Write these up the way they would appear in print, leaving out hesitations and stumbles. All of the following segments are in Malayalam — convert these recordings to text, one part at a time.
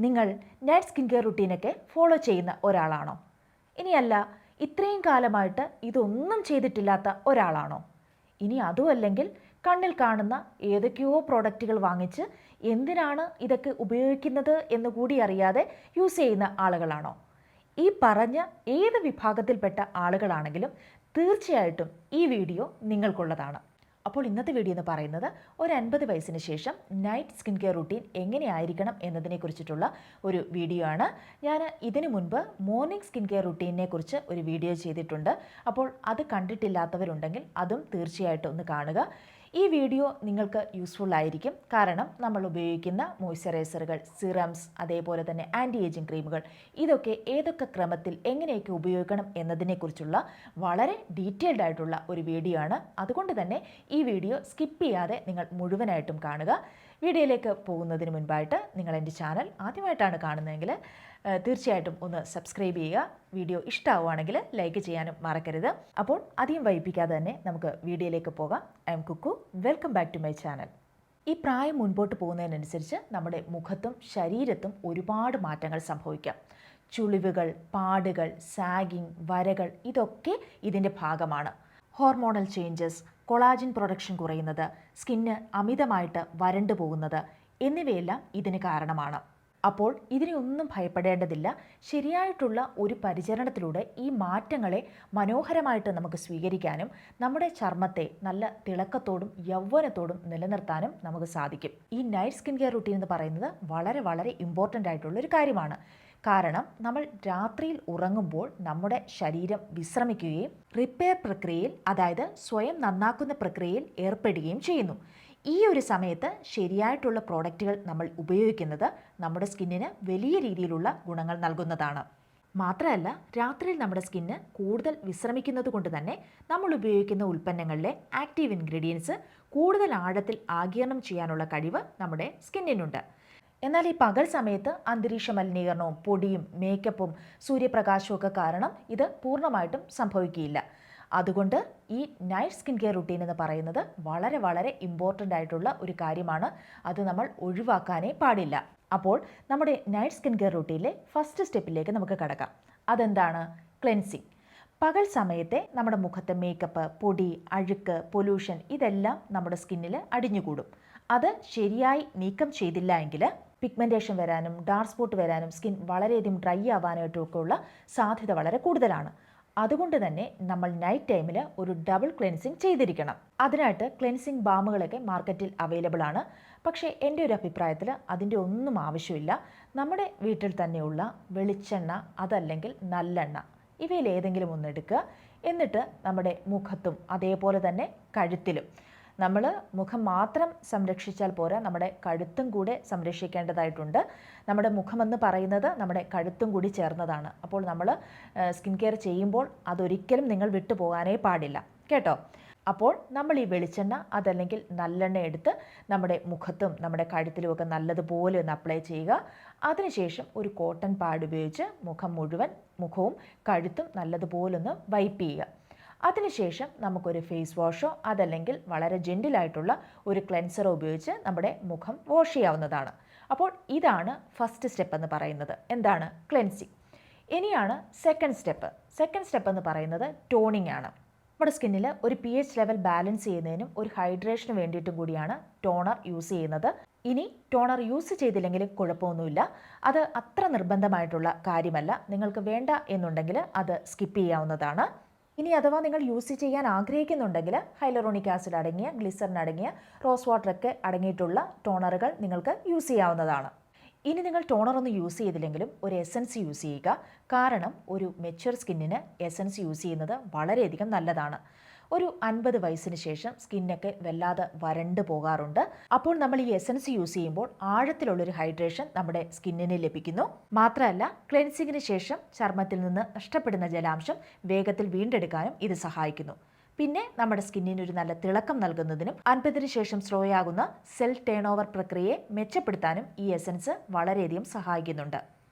നിങ്ങൾ നൈറ്റ് സ്കിൻ കെയർ റുട്ടീനൊക്കെ ഫോളോ ചെയ്യുന്ന ഒരാളാണോ? ഇനിയല്ല, ഇത്രയും കാലമായിട്ട് ഇതൊന്നും ചെയ്തിട്ടില്ലാത്ത ഒരാളാണോ? ഇനി അതുമല്ലെങ്കിൽ കണ്ണിൽ കാണുന്ന ഏതൊക്കെയോ പ്രോഡക്റ്റുകൾ വാങ്ങിച്ച് എന്തിനാണ് ഇതൊക്കെ ഉപയോഗിക്കുന്നത് എന്ന് കൂടി അറിയാതെ യൂസ് ചെയ്യുന്ന ആളുകളാണോ? ഈ പറഞ്ഞ ഏത് വിഭാഗത്തിൽപ്പെട്ട ആളുകളാണെങ്കിലും തീർച്ചയായിട്ടും ഈ വീഡിയോ നിങ്ങൾക്കുള്ളതാണ്. അപ്പോൾ ഇന്നത്തെ വീഡിയോ എന്ന് പറയുന്നത് ഒരു 50 വയസ്സിന് ശേഷം നൈറ്റ് സ്കിൻ കെയർ റുട്ടീൻ എങ്ങനെയായിരിക്കണം എന്നതിനെക്കുറിച്ചിട്ടുള്ള ഒരു വീഡിയോ ആണ്. ഞാൻ ഇതിനു മുൻപ് മോർണിംഗ് സ്കിൻ കെയർ റുട്ടീനെ കുറിച്ച് ഒരു വീഡിയോ ചെയ്തിട്ടുണ്ട്. അപ്പോൾ അത് കണ്ടിട്ടില്ലാത്തവരുണ്ടെങ്കിൽ അതും തീർച്ചയായിട്ടും ഒന്ന് കാണുക. ഈ വീഡിയോ നിങ്ങൾക്ക് യൂസ്ഫുൾ ആയിരിക്കും. കാരണം നമ്മൾ ഉപയോഗിക്കുന്ന മോയ്സ്ചറൈസറുകൾ, സിറംസ്, അതേപോലെ തന്നെ ആൻറ്റി ഏജിങ് ക്രീമുകൾ, ഇതൊക്കെ ഏതൊക്കെ ക്രമത്തിൽ എങ്ങനെയൊക്കെ ഉപയോഗിക്കണം എന്നതിനെക്കുറിച്ചുള്ള വളരെ ഡീറ്റെയിൽഡ് ആയിട്ടുള്ള ഒരു വീഡിയോ ആണ്. അതുകൊണ്ട് തന്നെ ഈ വീഡിയോ സ്കിപ്പ് ചെയ്യാതെ നിങ്ങൾ മുഴുവനായിട്ടും കാണുക. വീഡിയോയിലേക്ക് പോകുന്നതിന് മുൻപായിട്ട് നിങ്ങൾ എൻ്റെ ചാനൽ ആദ്യമായിട്ടാണ് കാണുന്നതെങ്കിൽ തീർച്ചയായിട്ടും ഒന്ന് സബ്സ്ക്രൈബ് ചെയ്യുക. വീഡിയോ ഇഷ്ടമാവുകയാണെങ്കിൽ ലൈക്ക് ചെയ്യാനും മറക്കരുത്. അപ്പോൾ അധികം വൈകിപ്പിക്കാതെ തന്നെ നമുക്ക് വീഡിയോയിലേക്ക് പോകാം. I'm Kukku. Welcome back to my channel. ഈ പ്രായം മുൻപോട്ട് പോകുന്നതിനനുസരിച്ച് നമ്മുടെ മുഖത്തും ശരീരത്തും ഒരുപാട് മാറ്റങ്ങൾ സംഭവിക്കാം. ചുളിവുകൾ, പാടുകൾ, സാഗിങ്, വരകൾ, ഇതൊക്കെ ഇതിൻ്റെ ഭാഗമാണ്. ഹോർമോണൽ ചേഞ്ചസ്, കൊളാജിൻ പ്രൊഡക്ഷൻ കുറയുന്നത്, സ്കിന്ന് അമിതമായിട്ട് വരണ്ടു പോകുന്നത് എന്നിവയെല്ലാം ഇതിന് കാരണമാണ്. അപ്പോൾ ഇതിനെയൊന്നും ഭയപ്പെടേണ്ടതില്ല. ശരിയായിട്ടുള്ള ഒരു പരിചരണത്തിലൂടെ ഈ മാറ്റങ്ങളെ മനോഹരമായിട്ട് നമുക്ക് സ്വീകരിക്കാനും നമ്മുടെ ചർമ്മത്തെ നല്ല തിളക്കത്തോടും യൗവനത്തോടും നിലനിർത്താനും നമുക്ക് സാധിക്കും. ഈ നൈറ്റ് സ്കിൻ കെയർ റുട്ടീൻ എന്ന് പറയുന്നത് വളരെ വളരെ ഇമ്പോർട്ടൻ്റ് ആയിട്ടുള്ളൊരു കാര്യമാണ്. കാരണം നമ്മൾ രാത്രിയിൽ ഉറങ്ങുമ്പോൾ നമ്മുടെ ശരീരം വിശ്രമിക്കുകയും റിപ്പയർ പ്രക്രിയയിൽ, അതായത് സ്വയം നന്നാക്കുന്ന പ്രക്രിയയിൽ ഏർപ്പെടുകയും ചെയ്യുന്നു. ഈ ഒരു സമയത്ത് ശരിയായിട്ടുള്ള പ്രോഡക്റ്റുകൾ നമ്മൾ ഉപയോഗിക്കുന്നത് നമ്മുടെ സ്കിന്നിന് വലിയ രീതിയിലുള്ള ഗുണങ്ങൾ നൽകുന്നതാണ്. മാത്രമല്ല, രാത്രിയിൽ നമ്മുടെ സ്കിന്ന് കൂടുതൽ വിശ്രമിക്കുന്നത് കൊണ്ട് തന്നെ നമ്മൾ ഉപയോഗിക്കുന്ന ഉൽപ്പന്നങ്ങളിലെ ആക്റ്റീവ് ഇൻഗ്രീഡിയൻസ് കൂടുതൽ ആഴത്തിൽ ആഗിരണം ചെയ്യാനുള്ള കഴിവ് നമ്മുടെ സ്കിന്നിനുണ്ട്. എന്നാൽ ഈ പകൽ സമയത്ത് അന്തരീക്ഷ മലിനീകരണവും പൊടിയും മേക്കപ്പും സൂര്യപ്രകാശവും ഒക്കെ കാരണം ഇത് പൂർണ്ണമായിട്ടും സംഭവിക്കുകയില്ല. അതുകൊണ്ട് ഈ നൈറ്റ് സ്കിൻ കെയർ റുട്ടീൻ എന്ന് പറയുന്നത് വളരെ വളരെ ഇമ്പോർട്ടൻ്റ് ആയിട്ടുള്ള ഒരു കാര്യമാണ്. അത് നമ്മൾ ഒഴിവാക്കാനേ പാടില്ല. അപ്പോൾ നമ്മുടെ നൈറ്റ് സ്കിൻ കെയർ റുട്ടീനിലെ ഫസ്റ്റ് സ്റ്റെപ്പിലേക്ക് നമുക്ക് കടക്കാം. അതെന്താണ്? ക്ലെൻസിങ്. പകൽ സമയത്തെ നമ്മുടെ മുഖത്തെ മേക്കപ്പ്, പൊടി, അഴുക്ക്, പൊല്യൂഷൻ ഇതെല്ലാം നമ്മുടെ സ്കിന്നിൽ അടിഞ്ഞുകൂടും. അത് ശരിയായി നീക്കം ചെയ്തില്ല എങ്കിൽ പിഗ്മെൻറ്റേഷൻ വരാനും ഡാർക്ക് സ്പോട്ട് വരാനും സ്കിൻ വളരെയധികം ഡ്രൈ ആവാനായിട്ടൊക്കെ ഉള്ള സാധ്യത വളരെ കൂടുതലാണ്. അതുകൊണ്ട് തന്നെ നമ്മൾ നൈറ്റ് ടൈമിൽ ഒരു ഡബിൾ ക്ലെൻസിങ് ചെയ്തിരിക്കണം. അതിനായിട്ട് ക്ലെൻസിങ് ബാമുകളൊക്കെ മാർക്കറ്റിൽ അവൈലബിൾ ആണ്. പക്ഷേ എൻ്റെ ഒരു അഭിപ്രായത്തിൽ അതിൻ്റെ ഒന്നും ആവശ്യമില്ല. നമ്മുടെ വീട്ടിൽ തന്നെയുള്ള വെളിച്ചെണ്ണ, അതല്ലെങ്കിൽ നല്ലെണ്ണ, ഇവയിൽ ഏതെങ്കിലും ഒന്ന് എടുക്കുക. എന്നിട്ട് നമ്മുടെ മുഖത്തും അതേപോലെ തന്നെ കഴുത്തിലും, നമ്മൾ മുഖം മാത്രം സംരക്ഷിച്ചാൽ പോരാ, നമ്മുടെ കഴുത്തും കൂടെ സംരക്ഷിക്കേണ്ടതായിട്ടുണ്ട്. നമ്മുടെ മുഖമെന്ന് പറയുന്നത് നമ്മുടെ കഴുത്തും കൂടി ചേർന്നതാണ്. അപ്പോൾ നമ്മൾ സ്കിൻ കെയർ ചെയ്യുമ്പോൾ അതൊരിക്കലും നിങ്ങൾ വിട്ടുപോകാനേ പാടില്ല, കേട്ടോ. അപ്പോൾ നമ്മൾ ഈ വെളിച്ചെണ്ണ അതല്ലെങ്കിൽ നല്ലെണ്ണ എടുത്ത് നമ്മുടെ മുഖത്തും നമ്മുടെ കഴുത്തിലുമൊക്കെ നല്ലതുപോലെ ഒന്ന് അപ്ലൈ ചെയ്യുക. അതിനുശേഷം ഒരു കോട്ടൺ പാഡ് ഉപയോഗിച്ച് മുഖവും കഴുത്തും നല്ലതുപോലെ ഒന്ന് വൈപ്പ് ചെയ്യുക. അതിനുശേഷം നമുക്കൊരു ഫേസ് വാഷോ അതല്ലെങ്കിൽ വളരെ ജെൻറ്റിലായിട്ടുള്ള ഒരു ക്ലെൻസറോ ഉപയോഗിച്ച് നമ്മുടെ മുഖം വാഷ് ചെയ്യാവുന്നതാണ്. അപ്പോൾ ഇതാണ് ഫസ്റ്റ് സ്റ്റെപ്പ് എന്ന് പറയുന്നത്. എന്താണ്? ക്ലെൻസിങ്. ഇനിയാണ് സെക്കൻഡ് സ്റ്റെപ്പ്. സെക്കൻഡ് സ്റ്റെപ്പ് എന്ന് പറയുന്നത് ടോണിംഗ് ആണ്. നമ്മുടെ സ്കിന്നിൽ ഒരു pH ലെവൽ ബാലൻസ് ചെയ്യുന്നതിനും ഒരു ഹൈഡ്രേഷന് വേണ്ടിയിട്ടും കൂടിയാണ് ടോണർ യൂസ് ചെയ്യുന്നത്. ഇനി ടോണർ യൂസ് ചെയ്തില്ലെങ്കിലും കുഴപ്പമൊന്നുമില്ല. അത് അത്ര നിർബന്ധമായിട്ടുള്ള കാര്യമല്ല. നിങ്ങൾക്ക് വേണ്ട എന്നുണ്ടെങ്കിൽ അത് സ്കിപ്പ് ചെയ്യാവുന്നതാണ്. ഇനി അഥവാ നിങ്ങൾ യൂസ് ചെയ്യാൻ ആഗ്രഹിക്കുന്നുണ്ടെങ്കിൽ ഹൈലറോണിക് ആസിഡ് അടങ്ങിയ, ഗ്ലിസറിൻ അടങ്ങിയ, റോസ് വാട്ടറൊക്കെ അടങ്ങിയിട്ടുള്ള ടോണറുകൾ നിങ്ങൾക്ക് യൂസ് ചെയ്യാവുന്നതാണ്. ഇനി നിങ്ങൾ ടോണറൊന്നും യൂസ് ചെയ്തില്ലെങ്കിലും ഒരു എസൻസ് യൂസ് ചെയ്യുക. കാരണം ഒരു മെച്യൂർ സ്കിന്നിന് എസൻസ് യൂസ് ചെയ്യുന്നത് വളരെയധികം നല്ലതാണ്. ഒരു 50 വയസ്സിന് ശേഷം സ്കിന്നൊക്കെ വല്ലാതെ വരണ്ട് പോകാറുണ്ട്. അപ്പോൾ നമ്മൾ ഈ എസൻസ് യൂസ് ചെയ്യുമ്പോൾ ആഴത്തിലുള്ളൊരു ഹൈഡ്രേഷൻ നമ്മുടെ സ്കിന്നിന് ലഭിക്കുന്നു. മാത്രമല്ല, ക്ലെൻസിങ്ങിന് ശേഷം ചർമ്മത്തിൽ നിന്ന് നഷ്ടപ്പെടുന്ന ജലാംശം വേഗത്തിൽ വീണ്ടെടുക്കാനും ഇത് സഹായിക്കുന്നു. പിന്നെ നമ്മുടെ സ്കിന്നിന് ഒരു നല്ല തിളക്കം നൽകുന്നതിനും 50-ന് ശേഷം സ്ലോ ആകുന്ന സെൽ ടേൺ ഓവർ പ്രക്രിയയെ മെച്ചപ്പെടുത്താനും ഈ എസൻസ് വളരെയധികം സഹായിക്കുന്നുണ്ട്.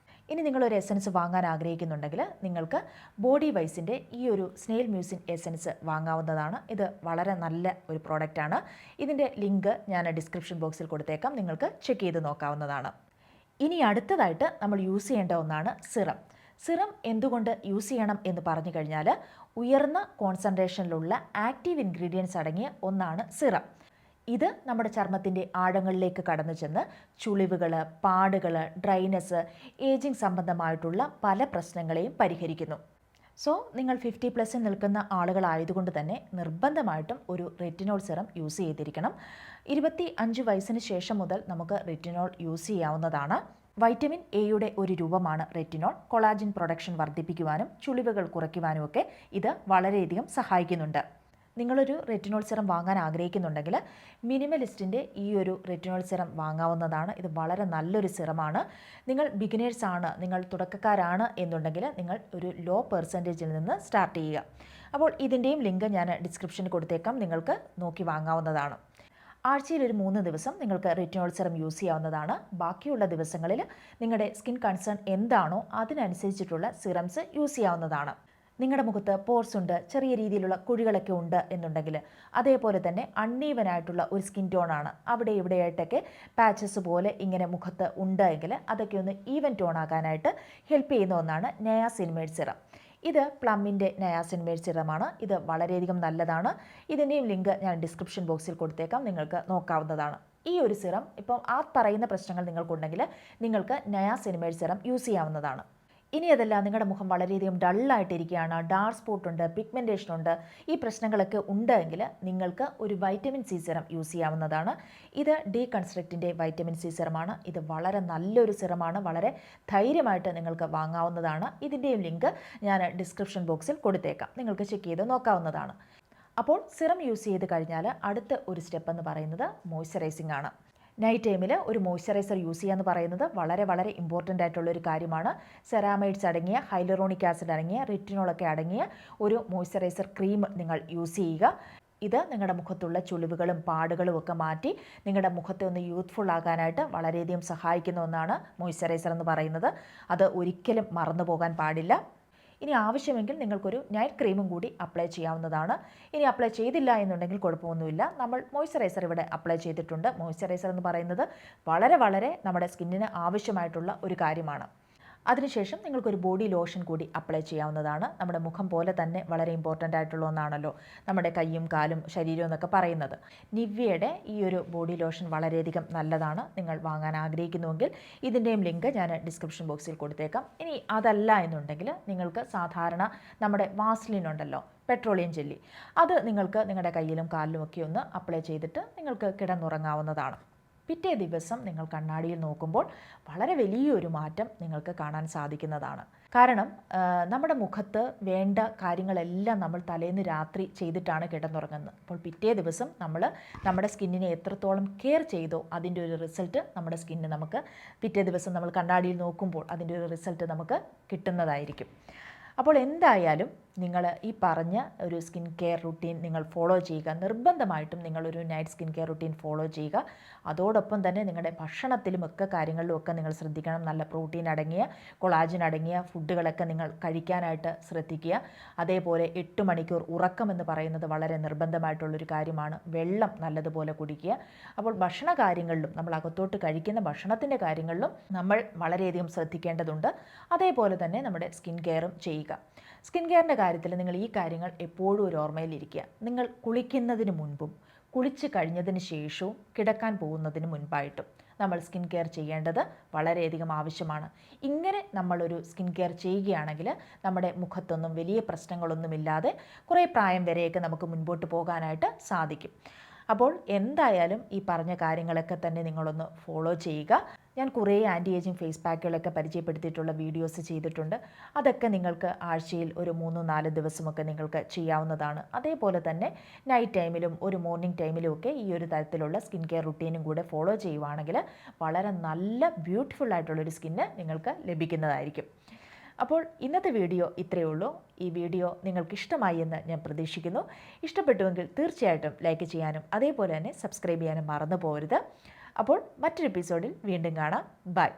ഇനി നിങ്ങളൊരു എസൻസ് വാങ്ങാൻ ആഗ്രഹിക്കുന്നുണ്ടെങ്കിൽ നിങ്ങൾക്ക് ബോഡി വൈസിൻ്റെ ഈ ഒരു സ്നെയിൽ മ്യൂസിൻ എസൻസ് വാങ്ങാവുന്നതാണ്. ഇത് വളരെ നല്ല ഒരു പ്രോഡക്റ്റാണ്. ഇതിൻ്റെ ലിങ്ക് ഞാൻ ഡിസ്ക്രിപ്ഷൻ ബോക്സിൽ കൊടുത്തേക്കാം. നിങ്ങൾക്ക് ചെക്ക് ചെയ്ത് നോക്കാവുന്നതാണ്. ഇനി അടുത്തതായിട്ട് നമ്മൾ യൂസ് ചെയ്യേണ്ട ഒന്നാണ് സിറം. സിറം എന്തുകൊണ്ട് യൂസ് ചെയ്യണം എന്ന് പറഞ്ഞു കഴിഞ്ഞാൽ, ഉയർന്ന കോൺസെൻട്രേഷനിലുള്ള ആക്റ്റീവ് ഇൻഗ്രീഡിയൻസ് അടങ്ങിയ ഒന്നാണ് സിറം. ഇത് നമ്മുടെ ചർമ്മത്തിൻ്റെ ആഴങ്ങളിലേക്ക് കടന്നു ചെന്ന് ചുളിവുകൾ, പാടുകൾ, ഡ്രൈനെസ്, ഏജിങ് സംബന്ധമായിട്ടുള്ള പല പ്രശ്നങ്ങളെയും പരിഹരിക്കുന്നു. സോ നിങ്ങൾ 50+ നിൽക്കുന്ന ആളുകളായതുകൊണ്ട് തന്നെ നിർബന്ധമായിട്ടും ഒരു റെറ്റിനോൾ സിറം യൂസ് ചെയ്തിരിക്കണം. 25 വയസ്സിന് ശേഷം മുതൽ നമുക്ക് റെറ്റിനോൾ യൂസ് ചെയ്യാവുന്നതാണ്. വൈറ്റമിൻ എയുടെ ഒരു രൂപമാണ് റെറ്റിനോൾ. കൊളാജിൻ പ്രൊഡക്ഷൻ വർദ്ധിപ്പിക്കുവാനും ചുളിവുകൾ കുറയ്ക്കുവാനുമൊക്കെ ഇത് വളരെയധികം സഹായിക്കുന്നുണ്ട്. നിങ്ങളൊരു റെറ്റിനോൾ സിറം വാങ്ങാൻ ആഗ്രഹിക്കുന്നുണ്ടെങ്കിൽ മിനിമലിസ്റ്റിൻ്റെ ഈ ഒരു റെറ്റിനോൾ സിറം വാങ്ങാവുന്നതാണ്. ഇത് വളരെ നല്ലൊരു സിറമാണ്. നിങ്ങൾ ബിഗിനേഴ്സ് ആണ്, നിങ്ങൾ തുടക്കക്കാരാണ് എന്നുണ്ടെങ്കിൽ നിങ്ങൾ ഒരു ലോ പെർസെൻറ്റേജിൽ നിന്ന് സ്റ്റാർട്ട് ചെയ്യുക. അപ്പോൾ ഇതിൻ്റെയും ലിങ്ക് ഞാൻ ഡിസ്ക്രിപ്ഷനിൽ കൊടുത്തേക്കാം, നിങ്ങൾക്ക് നോക്കി വാങ്ങാവുന്നതാണ്. ആഴ്ചയിൽ ഒരു 3 ദിവസം നിങ്ങൾക്ക് റെറ്റിനോൾ സിറം യൂസ് ചെയ്യാവുന്നതാണ്. ബാക്കിയുള്ള ദിവസങ്ങളിൽ നിങ്ങളുടെ സ്കിൻ കൺസേൺ എന്താണോ അതിനനുസരിച്ചിട്ടുള്ള സിറംസ് യൂസ് ചെയ്യാവുന്നതാണ്. നിങ്ങളുടെ മുഖത്ത് പോർസ് ഉണ്ട്, ചെറിയ രീതിയിലുള്ള കുഴികളൊക്കെ ഉണ്ട് എന്നുണ്ടെങ്കിൽ, അതേപോലെ തന്നെ അൺഈവനായിട്ടുള്ള ഒരു സ്കിൻ ടോണാണ്, അവിടെ ഇവിടെയായിട്ടൊക്കെ പാച്ചസ് പോലെ ഇങ്ങനെ മുഖത്ത് ഉണ്ട് എങ്കിൽ അതൊക്കെ ഒന്ന് ഈവൻ ടോൺ ആക്കാനായിട്ട് ഹെൽപ്പ് ചെയ്യുന്ന ഒന്നാണ് നയാസിനിമേഡ് സിറം. ഇത് പ്ലമ്മിൻ്റെ നയാസിനിമേഡ് സിറമാണ്. ഇത് വളരെയധികം നല്ലതാണ്. ഇതിൻ്റെയും ലിങ്ക് ഞാൻ ഡിസ്ക്രിപ്ഷൻ ബോക്സിൽ കൊടുത്തേക്കാം, നിങ്ങൾക്ക് നോക്കാവുന്നതാണ്. ഈ ഒരു സിറം ഇപ്പം ആ പറയുന്ന പ്രശ്നങ്ങൾ നിങ്ങൾക്കുണ്ടെങ്കിൽ നിങ്ങൾക്ക് നയാസിനിമേഡ് സിറം യൂസ് ചെയ്യാവുന്നതാണ്. ഇനി അതല്ല, നിങ്ങളുടെ മുഖം വളരെയധികം ഡള്ളായിട്ടിരിക്കുകയാണ്, ഡാർക്ക് സ്പോട്ട് ഉണ്ട്, പിഗ്മെൻറ്റേഷൻ ഉണ്ട്, ഈ പ്രശ്നങ്ങളൊക്കെ ഉണ്ടെങ്കിൽ നിങ്ങൾക്ക് ഒരു വൈറ്റമിൻ സി സിറം യൂസ് ചെയ്യാവുന്നതാണ്. ഇത് ഡീകൺസ്ട്രക്റ്റിൻ്റെ വൈറ്റമിൻ സി സിറമാണ്. ഇത് വളരെ നല്ലൊരു സിറമാണ്. വളരെ ധൈര്യമായിട്ട് നിങ്ങൾക്ക് വാങ്ങാവുന്നതാണ്. ഇതിൻ്റെയും ലിങ്ക് ഞാൻ ഡിസ്ക്രിപ്ഷൻ ബോക്സിൽ കൊടുത്തേക്കാം, നിങ്ങൾക്ക് ചെക്ക് ചെയ്ത് നോക്കാവുന്നതാണ്. അപ്പോൾ സിറം യൂസ് ചെയ്ത് കഴിഞ്ഞാൽ അടുത്ത ഒരു സ്റ്റെപ്പ് എന്ന് പറയുന്നത് മോയ്സ്ചറൈസിംഗ് ആണ്. നൈറ്റ് ടൈമിൽ ഒരു മോയ്സ്ചറൈസർ യൂസ് ചെയ്യുക എന്ന് പറയുന്നത് വളരെ ഇമ്പോർട്ടൻ്റ് ആയിട്ടുള്ളൊരു കാര്യമാണ്. സെറാമൈഡ്സ് അടങ്ങിയ, ഹൈലറോണിക് ആസിഡ് അടങ്ങിയ, റെറ്റിനോളൊക്കെ അടങ്ങിയ ഒരു മോയ്സ്ചറൈസർ ക്രീം നിങ്ങൾ യൂസ് ചെയ്യുക. ഇത് നിങ്ങളുടെ മുഖത്തുള്ള ചുളിവുകളും പാടുകളും ഒക്കെ മാറ്റി നിങ്ങളുടെ മുഖത്തെ ഒന്ന് യൂത്ത്ഫുൾ ആകാനായിട്ട് വളരെയധികം സഹായിക്കുന്ന ഒന്നാണ് മോയ്സ്ചറൈസർ എന്ന് പറയുന്നത്. അത് ഒരിക്കലും മറന്നു പോകാൻ പാടില്ല. ഇനി ആവശ്യമെങ്കിൽ നിങ്ങൾക്കൊരു നൈറ്റ് ക്രീമും കൂടി അപ്ലൈ ചെയ്യാവുന്നതാണ്. ഇനി അപ്ലൈ ചെയ്തില്ല എന്നുണ്ടെങ്കിൽ കുഴപ്പമൊന്നുമില്ല. നമ്മൾ മോയ്സ്ചറൈസർ ഇവിടെ അപ്ലൈ ചെയ്തിട്ടുണ്ട്. മോയ്സ്ചറൈസർ എന്ന് പറയുന്നത് വളരെ നമ്മുടെ സ്കിന്നിന് ആവശ്യമായിട്ടുള്ള ഒരു കാര്യമാണ്. അതിനുശേഷം നിങ്ങൾക്കൊരു ബോഡി ലോഷൻ കൂടി അപ്ലൈ ചെയ്യാവുന്നതാണ്. നമ്മുടെ മുഖം പോലെ തന്നെ വളരെ ഇമ്പോർട്ടൻ്റ് ആയിട്ടുള്ള ഒന്നാണല്ലോ നമ്മുടെ കൈയും കാലും ശരീരവും എന്നൊക്കെ പറയുന്നത്. നിവ്യയുടെ ഈ ഒരു ബോഡി ലോഷൻ വളരെയധികം നല്ലതാണ്. നിങ്ങൾ വാങ്ങാൻ ആഗ്രഹിക്കുന്നുവെങ്കിൽ ഇതിൻ്റെയും ലിങ്ക് ഞാൻ ഡിസ്ക്രിപ്ഷൻ ബോക്സിൽ കൊടുത്തേക്കാം. ഇനി അതല്ല എന്നുണ്ടെങ്കിൽ നിങ്ങൾക്ക് സാധാരണ നമ്മുടെ വാസ്ലിൻ ഉണ്ടല്ലോ, പെട്രോളിയം ജെല്ലി, അത് നിങ്ങൾക്ക് നിങ്ങളുടെ കയ്യിലും കാലിലും ഒക്കെ ഒന്ന് അപ്ലൈ ചെയ്തിട്ട് നിങ്ങൾക്ക് കിടന്നുറങ്ങാവുന്നതാണ്. പിറ്റേ ദിവസം നിങ്ങൾ കണ്ണാടിയിൽ നോക്കുമ്പോൾ വളരെ വലിയൊരു മാറ്റം നിങ്ങൾക്ക് കാണാൻ സാധിക്കുന്നതാണ്. കാരണം നമ്മുടെ മുഖത്ത് വേണ്ട കാര്യങ്ങളെല്ലാം നമ്മൾ തലേന്ന് രാത്രി ചെയ്തിട്ടാണ് കിടന്നുറങ്ങുന്നത്. അപ്പോൾ പിറ്റേ ദിവസം നമ്മൾ നമ്മുടെ സ്കിന്നിനെ എത്രത്തോളം കെയർ ചെയ്തോ അതിൻ്റെ ഒരു റിസൾട്ട് നമ്മുടെ സ്കിന്നിന് നമുക്ക് പിറ്റേ ദിവസം നമ്മൾ കണ്ണാടിയിൽ നോക്കുമ്പോൾ അതിൻ്റെ ഒരു റിസൾട്ട് നമുക്ക് കിട്ടുന്നതായിരിക്കും. അപ്പോൾ എന്തായാലും നിങ്ങൾ ഈ പറഞ്ഞ ഒരു സ്കിൻ കെയർ റുട്ടീൻ നിങ്ങൾ ഫോളോ ചെയ്യുക. നിർബന്ധമായിട്ടും നിങ്ങളൊരു night skin care routine follow ചെയ്യുക. അതോടൊപ്പം തന്നെ നിങ്ങളുടെ ഭക്ഷണത്തിലുമൊക്കെ കാര്യങ്ങളിലുമൊക്കെ നിങ്ങൾ ശ്രദ്ധിക്കണം. നല്ല പ്രോട്ടീൻ അടങ്ങിയ, കൊളാജിൻ അടങ്ങിയ ഫുഡുകളൊക്കെ നിങ്ങൾ കഴിക്കാനായിട്ട് ശ്രദ്ധിക്കുക. അതേപോലെ 8 മണിക്കൂർ ഉറക്കം എന്ന് പറയുന്നത് വളരെ നിർബന്ധമായിട്ടുള്ളൊരു കാര്യമാണ്. വെള്ളം നല്ലതുപോലെ കുടിക്കുക. അപ്പോൾ ഭക്ഷണ കാര്യങ്ങളിലും നമ്മൾ അകത്തോട്ട് കഴിക്കുന്ന ഭക്ഷണത്തിൻ്റെ കാര്യങ്ങളിലും നമ്മൾ വളരെയധികം ശ്രദ്ധിക്കേണ്ടതുണ്ട്. അതേപോലെ തന്നെ നമ്മുടെ സ്കിൻ കെയറും ചെയ്യുക. സ്കിൻ കെയറിൻ്റെ കാര്യത്തിൽ നിങ്ങൾ ഈ കാര്യങ്ങൾ എപ്പോഴും ഒരു ഓർമ്മയിലിരിക്കുക. നിങ്ങൾ കുളിക്കുന്നതിന് മുൻപും കുളിച്ച് കഴിഞ്ഞതിന് ശേഷവും കിടക്കാൻ പോകുന്നതിന് മുൻപായിട്ടും നമ്മൾ സ്കിൻ കെയർ ചെയ്യേണ്ടത് വളരെയധികം ആവശ്യമാണ്. ഇങ്ങനെ നമ്മളൊരു സ്കിൻ കെയർ ചെയ്യുകയാണെങ്കിൽ നമ്മുടെ മുഖത്തൊന്നും വലിയ പ്രശ്നങ്ങളൊന്നുമില്ലാതെ കുറേ പ്രായം വരെയൊക്കെ നമുക്ക് മുൻപോട്ട് പോകാനായിട്ട് സാധിക്കും. അപ്പോൾ എന്തായാലും ഈ പറഞ്ഞ കാര്യങ്ങളൊക്കെ തന്നെ നിങ്ങളൊന്ന് ഫോളോ ചെയ്യുക. ഞാൻ കുറേ ആൻറ്റി ഏജിങ് ഫേസ് പാക്കുകളൊക്കെ പരിചയപ്പെടുത്തിയിട്ടുള്ള വീഡിയോസ് ചെയ്തിട്ടുണ്ട്. അതൊക്കെ നിങ്ങൾക്ക് ആഴ്ചയിൽ ഒരു 3-4 ദിവസമൊക്കെ നിങ്ങൾക്ക് ചെയ്യാവുന്നതാണ്. അതേപോലെ തന്നെ നൈറ്റ് ടൈമിലും ഒരു മോർണിംഗ് ടൈമിലും ഒക്കെ ഈ ഒരു തരത്തിലുള്ള സ്കിൻ കെയർ റുട്ടീനും കൂടെ ഫോളോ ചെയ്യുവാണെങ്കിൽ വളരെ നല്ല ബ്യൂട്ടിഫുൾ ആയിട്ടുള്ളൊരു സ്കിന്ന് നിങ്ങൾക്ക് ലഭിക്കുന്നതായിരിക്കും. അപ്പോൾ ഇന്നത്തെ വീഡിയോ ഇത്രയേ ഉള്ളൂ. ഈ വീഡിയോ നിങ്ങൾക്ക് ഇഷ്ടമായി എന്ന് ഞാൻ പ്രതീക്ഷിക്കുന്നു. ഇഷ്ടപ്പെട്ടുവെങ്കിൽ തീർച്ചയായിട്ടും ലൈക്ക് ചെയ്യാനും അതേപോലെ തന്നെ സബ്സ്ക്രൈബ് ചെയ്യാനും മറന്നു പോകരുത്. അപ്പോൾ മറ്റൊരു എപ്പിസോഡിൽ വീണ്ടും കാണാം. ബൈ.